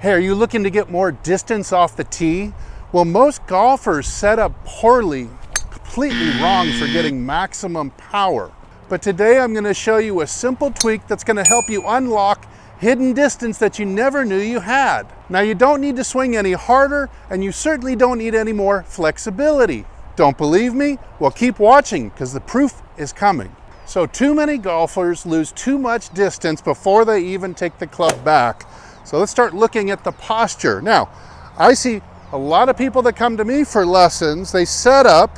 Hey, are you looking to get more distance off the tee? Well, most golfers set up poorly, completely wrong for getting maximum power. But today I'm going to show you a simple tweak that's going to help you unlock hidden distance that you never knew you had. Now, you don't need to swing any harder, and you certainly don't need any more flexibility. Don't believe me? Well, keep watching, because the proof is coming. So too many golfers lose too much distance before they even take the club back. So let's start looking at the posture. Now, I see a lot of people that come to me for lessons, they set up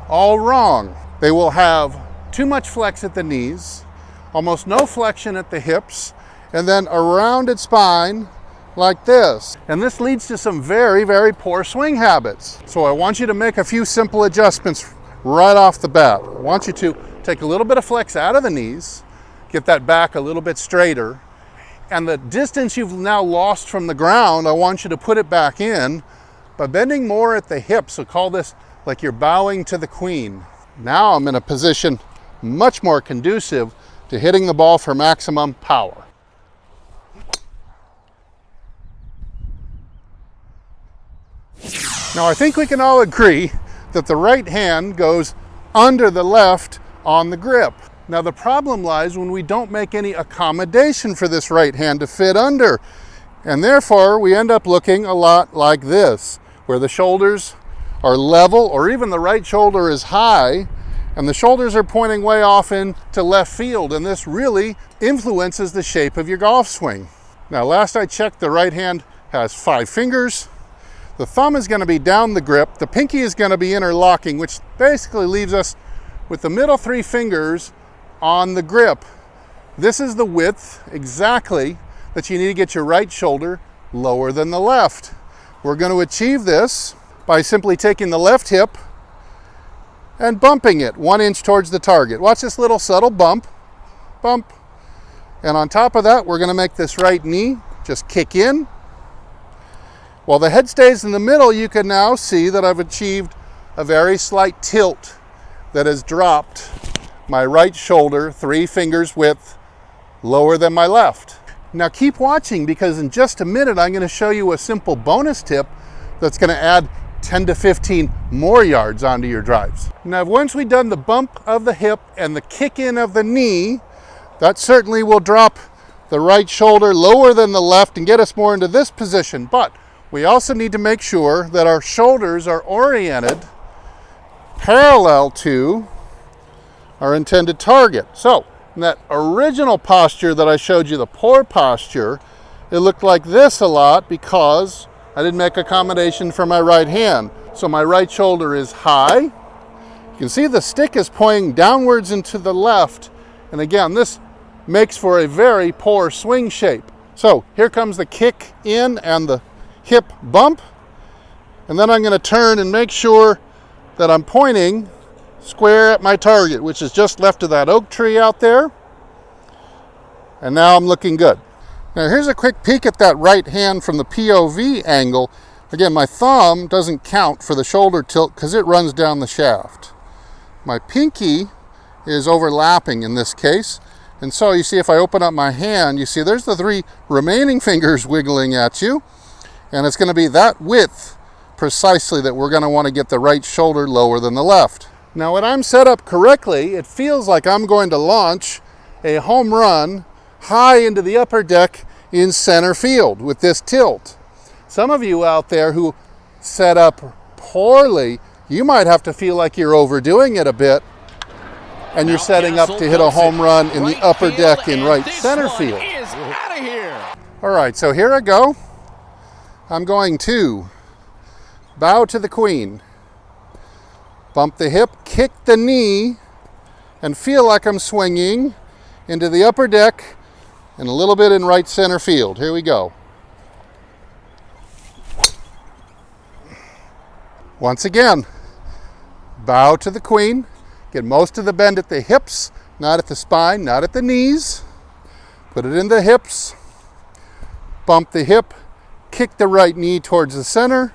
all wrong. They will have too much flex at the knees, almost no flexion at the hips, and then a rounded spine like this. And this leads to some very, very poor swing habits. So I want you to make a few simple adjustments right off the bat. I want you to take a little bit of flex out of the knees, get that back a little bit straighter, and the distance you've now lost from the ground, I want you to put it back in by bending more at the hips. So call this like you're bowing to the queen. Now I'm in a position much more conducive to hitting the ball for maximum power. Now I think we can all agree that the right hand goes under the left on the grip. Now the problem lies when we don't make any accommodation for this right hand to fit under. And therefore we end up looking a lot like this, where the shoulders are level, or even the right shoulder is high, and the shoulders are pointing way off into left field. And this really influences the shape of your golf swing. Now last I checked, the right hand has 5 fingers. The thumb is going to be down the grip. The pinky is going to be interlocking, which basically leaves us with the middle 3 fingers on the grip. This is the width exactly that you need to get your right shoulder lower than the left. We're going to achieve this by simply taking the left hip and bumping it 1 inch towards the target. Watch this little subtle bump, bump. And on top of that, we're going to make this right knee just kick in. While the head stays in the middle, you can now see that I've achieved a very slight tilt that has dropped my right shoulder 3 fingers width lower than my left. Now keep watching, because in just a minute I'm going to show you a simple bonus tip that's going to add 10 to 15 more yards onto your drives. Now once we've done the bump of the hip and the kick in of the knee, that certainly will drop the right shoulder lower than the left and get us more into this position. But we also need to make sure that our shoulders are oriented parallel to our intended target. So in that original posture that I showed you, the poor posture, it looked like this a lot because I didn't make accommodation for my right hand. So my right shoulder is high. You can see the stick is pointing downwards into the left. And again, this makes for a very poor swing shape. So here comes the kick in and the hip bump. And then I'm going to turn and make sure that I'm pointing square at my target, which is just left of that oak tree out there. And now I'm looking good. Now here's a quick peek at that right hand from the POV angle. Again, my thumb doesn't count for the shoulder tilt because it runs down the shaft. My pinky is overlapping in this case. And so you see, if I open up my hand, you see there's the 3 remaining fingers wiggling at you. And it's going to be that width precisely that we're going to want to get the right shoulder lower than the left. Now when I'm set up correctly, it feels like I'm going to launch a home run high into the upper deck in center field with this tilt. Some of you out there who set up poorly, you might have to feel like you're overdoing it a bit, and you're setting up to hit a home run in the upper deck in right center field. All right, so here I go. I'm going to bow to the queen, bump the hip, kick the knee, and feel like I'm swinging into the upper deck and a little bit in right center field. Here we go. Once again, bow to the queen, get most of the bend at the hips, not at the spine, not at the knees. Put it in the hips, bump the hip, kick the right knee towards the center.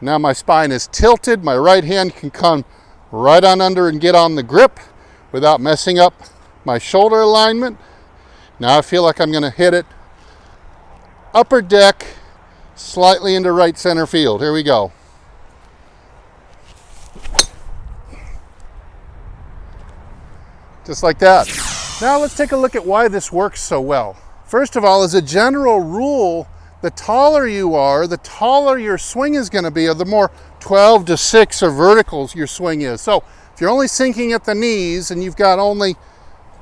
Now my spine is tilted. My right hand can come right on under and get on the grip without messing up my shoulder alignment. Now I feel like I'm going to hit it upper deck, slightly into right center field. Here we go. Just like that. Now let's take a look at why this works so well. First of all, as a general rule, the taller you are, the taller your swing is going to be, or the more 12 to 6 or verticals your swing is. So if you're only sinking at the knees and you've got only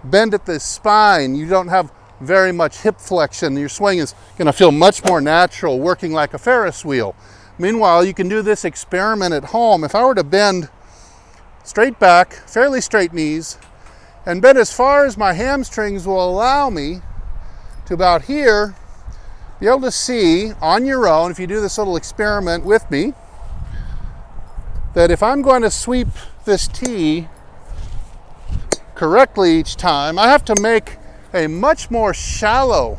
bend at the spine, you don't have very much hip flexion, your swing is going to feel much more natural, working like a Ferris wheel. Meanwhile, you can do this experiment at home. If I were to bend straight back, fairly straight knees, and bend as far as my hamstrings will allow me to about here, be able to see on your own, if you do this little experiment with me, that if I'm going to sweep this tee correctly each time, I have to make a much more shallow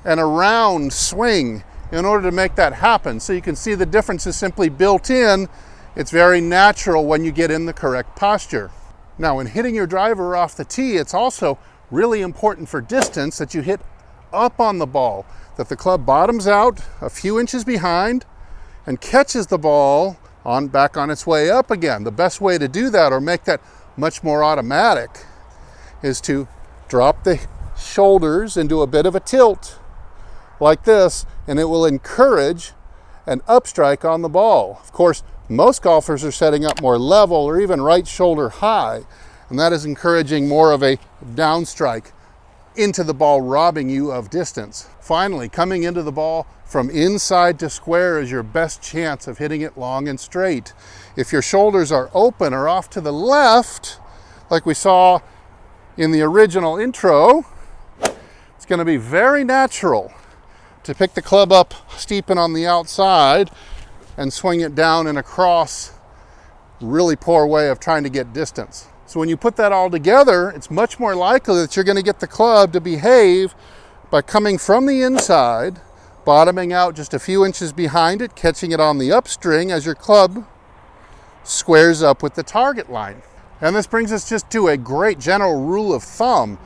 and a round swing in order to make that happen. So you can see the difference is simply built in. It's very natural when you get in the correct posture. Now, when hitting your driver off the tee, it's also really important for distance that you hit up on the ball, that the club bottoms out a few inches behind and catches the ball back on its way up again. The best way to do that, or make that much more automatic, is to drop the shoulders into a bit of a tilt like this, and it will encourage an upstrike on the ball. Of course, most golfers are setting up more level or even right shoulder high, and that is encouraging more of a downstrike into the ball, robbing you of distance. Finally, coming into the ball from inside to square is your best chance of hitting it long and straight. If your shoulders are open or off to the left, like we saw in the original intro, it's going to be very natural to pick the club up steep and on the outside and swing it down and across. Really poor way of trying to get distance. So when you put that all together, it's much more likely that you're going to get the club to behave by coming from the inside, bottoming out just a few inches behind it, catching it on the upstring as your club squares up with the target line. And this brings us just to a great general rule of thumb,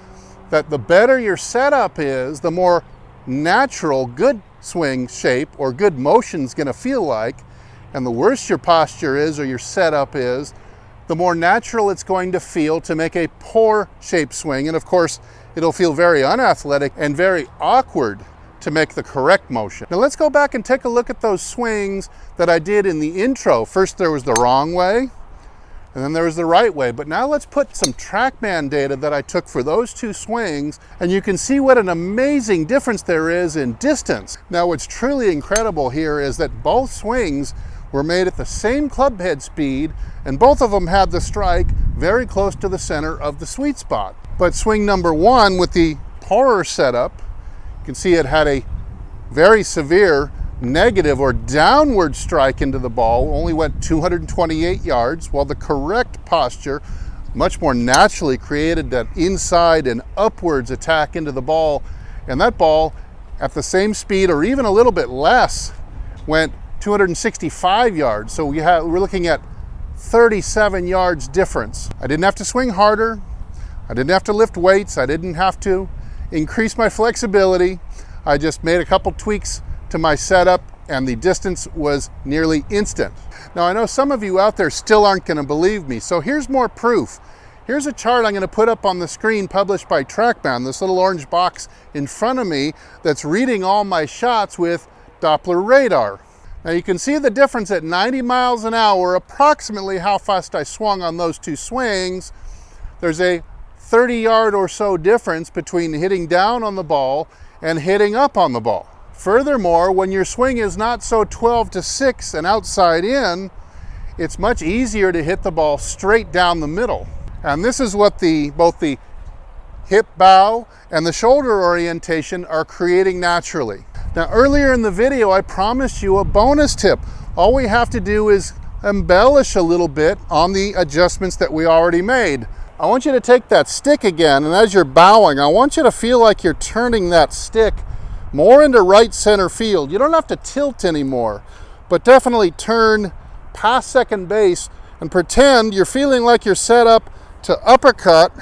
that the better your setup is, the more natural good swing shape or good motion is going to feel like, and the worse your posture is or your setup is, the more natural it's going to feel to make a poor shape swing. And of course, it'll feel very unathletic and very awkward to make the correct motion. Now let's go back and take a look at those swings that I did in the intro. First there was the wrong way, and then there was the right way. But now let's put some TrackMan data that I took for those two swings, and you can see what an amazing difference there is in distance. Now what's truly incredible here is that both swings were made at the same club head speed, and both of them had the strike very close to the center of the sweet spot. But swing number one with the poorer setup, you can see it had a very severe negative or downward strike into the ball, only went 228 yards, while the correct posture much more naturally created that inside and upwards attack into the ball. And that ball, at the same speed or even a little bit less, went 265 yards. So we're looking at 37 yards difference. I didn't have to swing harder. I didn't have to lift weights. I didn't have to increase my flexibility. I just made a couple tweaks to my setup, and the distance was nearly instant. Now I know some of you out there still aren't going to believe me, so here's more proof. Here's a chart I'm going to put up on the screen published by TrackMan, this little orange box in front of me that's reading all my shots with Doppler radar. Now you can see the difference at 90 miles an hour, approximately how fast I swung on those two swings. There's a 30-yard or so difference between hitting down on the ball and hitting up on the ball. Furthermore, when your swing is not so 12 to 6 and outside in, it's much easier to hit the ball straight down the middle. And this is what both the hip bow and the shoulder orientation are creating naturally. Now earlier in the video, I promised you a bonus tip. All we have to do is embellish a little bit on the adjustments that we already made. I want you to take that stick again, and as you're bowing, I want you to feel like you're turning that stick more into right center field. You don't have to tilt anymore, but definitely turn past second base and pretend you're feeling like you're set up to uppercut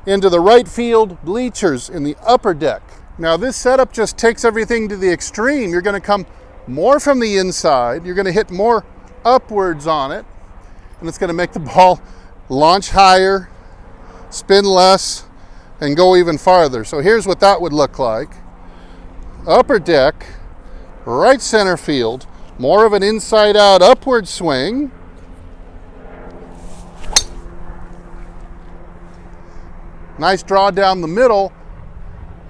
into the right field bleachers in the upper deck. Now this setup just takes everything to the extreme. You're going to come more from the inside. You're going to hit more upwards on it. And it's going to make the ball launch higher, spin less, and go even farther. So here's what that would look like. Upper deck, right center field, more of an inside out upward swing. Nice draw down the middle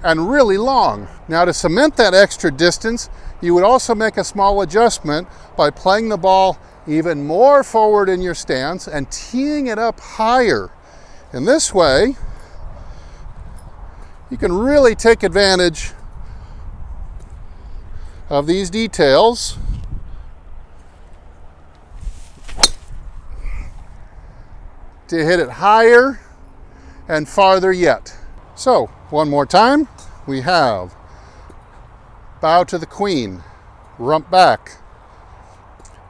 and really long. Now to cement that extra distance, you would also make a small adjustment by playing the ball even more forward in your stance and teeing it up higher. In this way, you can really take advantage of these details to hit it higher and farther yet. So, one more time, we have bow to the queen, rump back,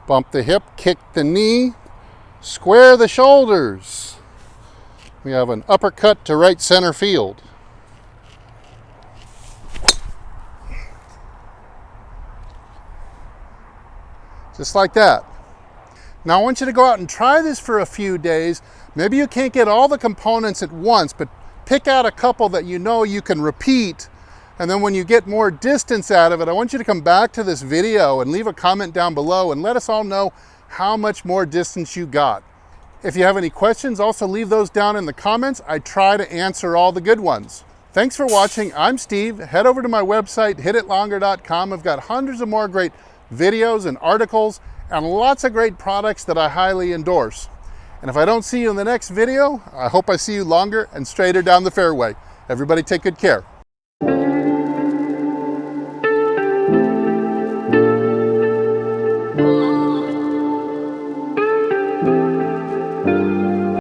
bump the hip, kick the knee, square the shoulders. We have an uppercut to right center field. Just like that. Now I want you to go out and try this for a few days. Maybe you can't get all the components at once, but pick out a couple that you know you can repeat. And then when you get more distance out of it, I want you to come back to this video and leave a comment down below and let us all know how much more distance you got. If you have any questions, also leave those down in the comments. I try to answer all the good ones. Thanks for watching. I'm Steve. Head over to my website, hititlonger.com. I've got hundreds of more great videos and articles and lots of great products that I highly endorse. And if I don't see you in the next video, I hope I see you longer and straighter down the fairway. Everybody take good care.